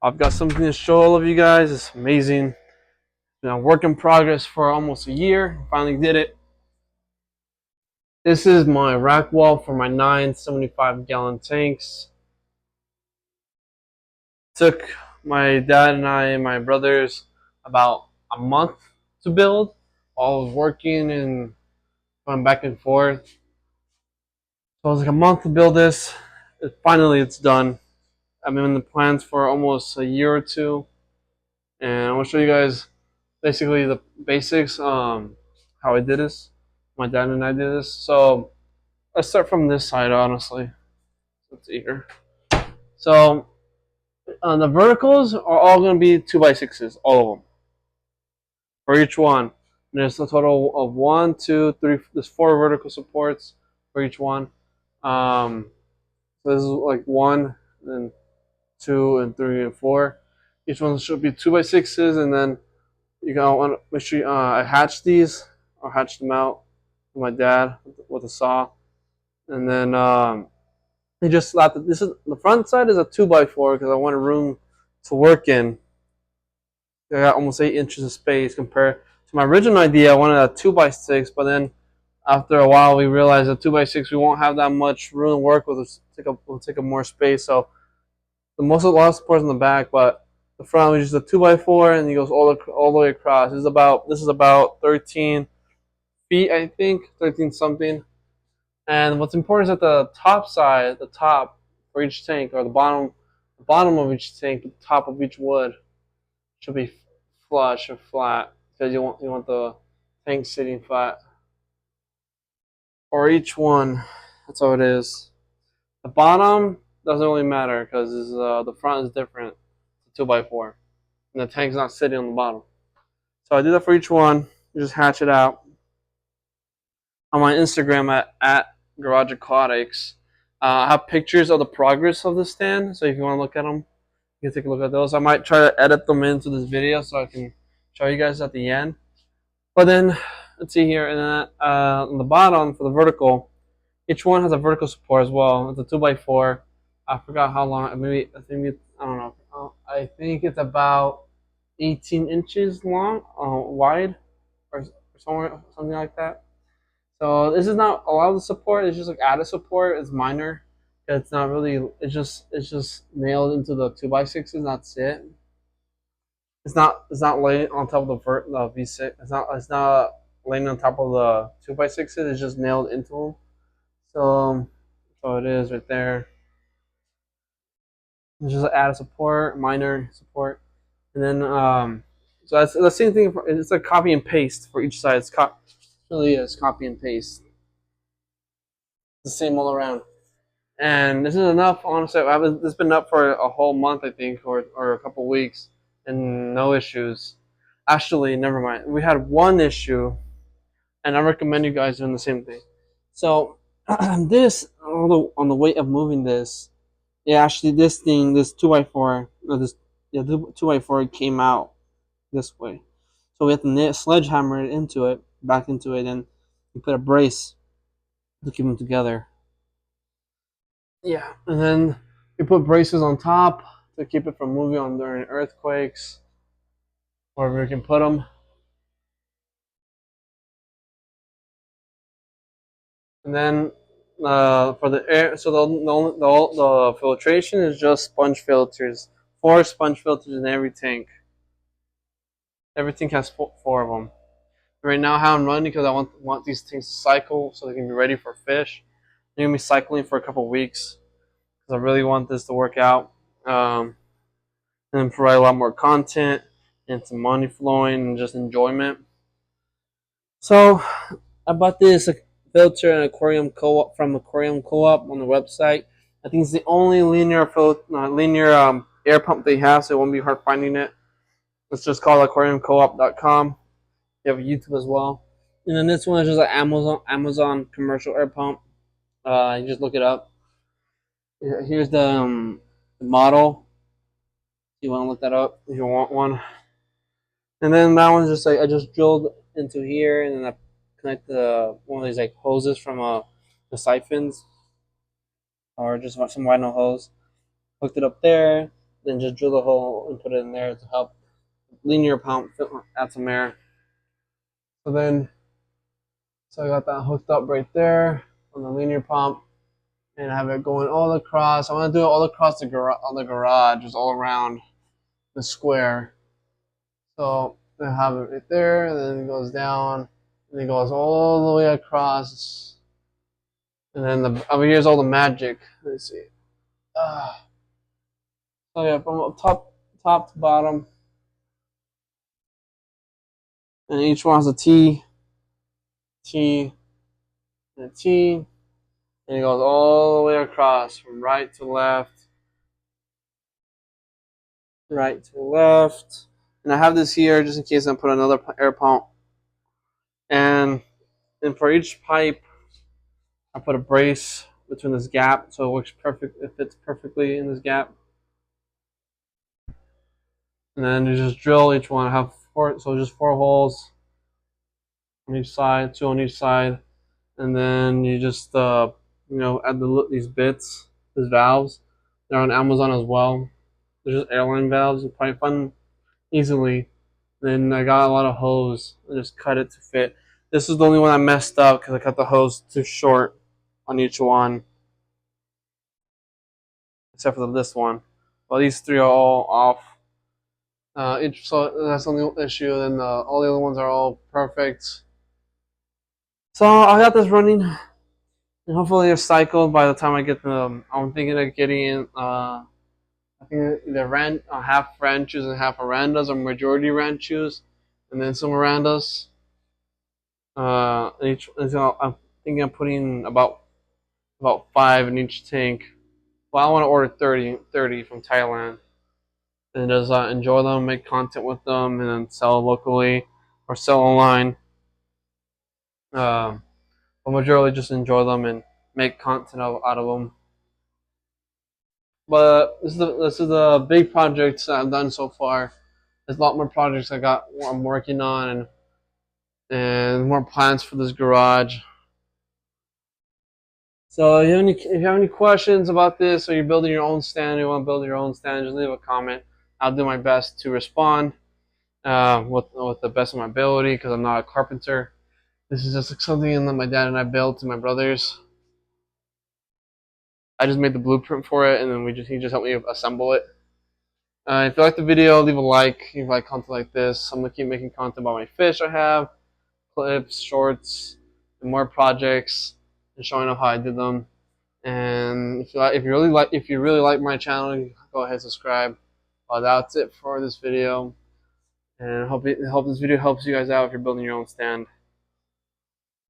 I've got something to show all of you guys. It's amazing. It's been a work in progress for almost a year. Finally did it. This is my rack wall for my 975-gallon tanks. Took my dad and I and my brothers about a month to build. I was working and going back and forth. So it was like a month to build this. Finally, it's done. I've been in the plans for almost a year or two, and I'm gonna show you guys basically the basics. How I did this. My dad and I did this. So let's start from this side, honestly. Let's see here. So the verticals are all gonna be 2x6s, all of them for each one. And there's a total of one, two, three. There's four vertical supports for each one. So this is like one, and two, and three, and four. Each one should be 2x6s, and then you gotta want to make sure I hatch these. I'll hatch them out with my dad with a saw, and then he just slapped it. This is the front side is a 2x4 because I wanted room to work in. I got almost 8 inches of space compared to my original idea. I wanted a 2x6, but then after a while we realized a 2x6 we won't have that much room to work with. We'll take up more space. So the most of the lot of supports in the back, but the front is just a 2x4 and it goes all the way across. This is about 13 feet, I think, 13 something. And what's important is that the top side, the top for each tank, or the bottom of each tank, the top of each wood should be flush or flat because you want the tank sitting flat. For each one, that's how it is. The bottom doesn't really matter because the front is different, 2x4, and the tank's not sitting on the bottom. So I do that for each one. You just hatch it out. On my Instagram at Garage Aquatics, I have pictures of the progress of the stand. So if you want to look at them, you can take a look at those. I might try to edit them into this video so I can show you guys at the end. But then let's see here, and then on the bottom for the vertical, each one has a vertical support as well. It's a 2x4. I forgot how long. I don't know. I think it's about 18 inches long, wide, or somewhere something like that. So this is not a lot of the support. It's just like added support. It's minor. It's not really. It's just nailed into the 2x6s. That's it. It's not laying on top of the V6. It's not laying on top of the 2x6s. It's just nailed into them. So it is right there. It's just added support, minor support, and then so that's the same thing. It's like copy and paste for each side. Really is copy and paste. It's the same all around. And this is enough. Honestly, this has been up for a whole month, I think, or a couple weeks, and no issues. Actually, never mind. We had one issue, and I recommend you guys doing the same thing. So this on the weight of moving this, yeah, actually this 2x4, this 2x4 came out this way. So we have to sledgehammer it back into it, and we put a brace to keep them together. Yeah, and then we put braces on top to keep it from moving on during earthquakes, wherever we can put them. And then for the air, so the filtration is just sponge filters, 4 sponge filters in every tank. Everything has four of them. Right now, how I'm running because I want these things to cycle so they can be ready for fish. They're gonna be cycling for a couple of weeks because I really want this to work out, and provide a lot more content and some money flowing and just enjoyment. So I bought this filter and aquarium co-op from Aquarium Co-op on the website. I think it's the only linear air pump they have, so it won't be hard finding it. It's just called aquariumcoop.com. They have YouTube as well. And then this one is just an Amazon commercial air pump. You just look it up. Here's the model. You want to look that up if you want one. And then that one's just like I just drilled into here, and then I connect one of these like hoses from the siphons, or just some vinyl hose. Hooked it up there. then just drill the hole and put it in there to help linear pump add some air. So I got that hooked up right there on the linear pump, and I have it going all across. I want to do it all across the garage, just all around the square. So I have it right there, and then it goes down, and it goes all the way across. And then over here's all the magic. Let's see. So yeah, from top to bottom, and each one has a T, and a T, and it goes all the way across from right to left. Right to left. And I have this here just in case I put another air pump. And for each pipe, I put a brace between this gap so it works perfect. It fits perfectly in this gap. And then you just drill each one. I have just 4 holes on each side, 2 on each side, and then you just add these bits, these valves. They're on Amazon as well. They're just Airline valves. You probably find them easily. Then I got a lot of hose. I just cut it to fit. This is the only one I messed up because I cut the hose too short on each one, except for this one. Well, these 3 are all off. So that's the only issue. Then all the other ones are all perfect. So I got this running, and hopefully it's cycled by the time I get them. I'm thinking of getting I think either half ranchos and half arandas, or majority ranchos, and then some arandas. I'm thinking of putting about 5 in each tank. Well, I want to order 30 from Thailand, and just enjoy them, make content with them, and then sell locally or sell online. But majority just enjoy them and make content out of them. But this is the big projects I've done so far. There's a lot more projects I'm working on, and more plans for this garage. So if you have any questions about this, or you're building your own stand, you want to build your own stand, just leave a comment. I'll do my best to respond with the best of my ability, because I'm not a carpenter. This is just something that my dad and I built, and my brothers. I just made the blueprint for it, and then he just helped me assemble it. If you like the video, leave a like. If you like content like this, I'm gonna keep making content about my fish I have, clips, shorts, and more projects, and showing off how I did them. And if you really like my channel, go ahead and subscribe. That's it for this video, and hope this video helps you guys out if you're building your own stand.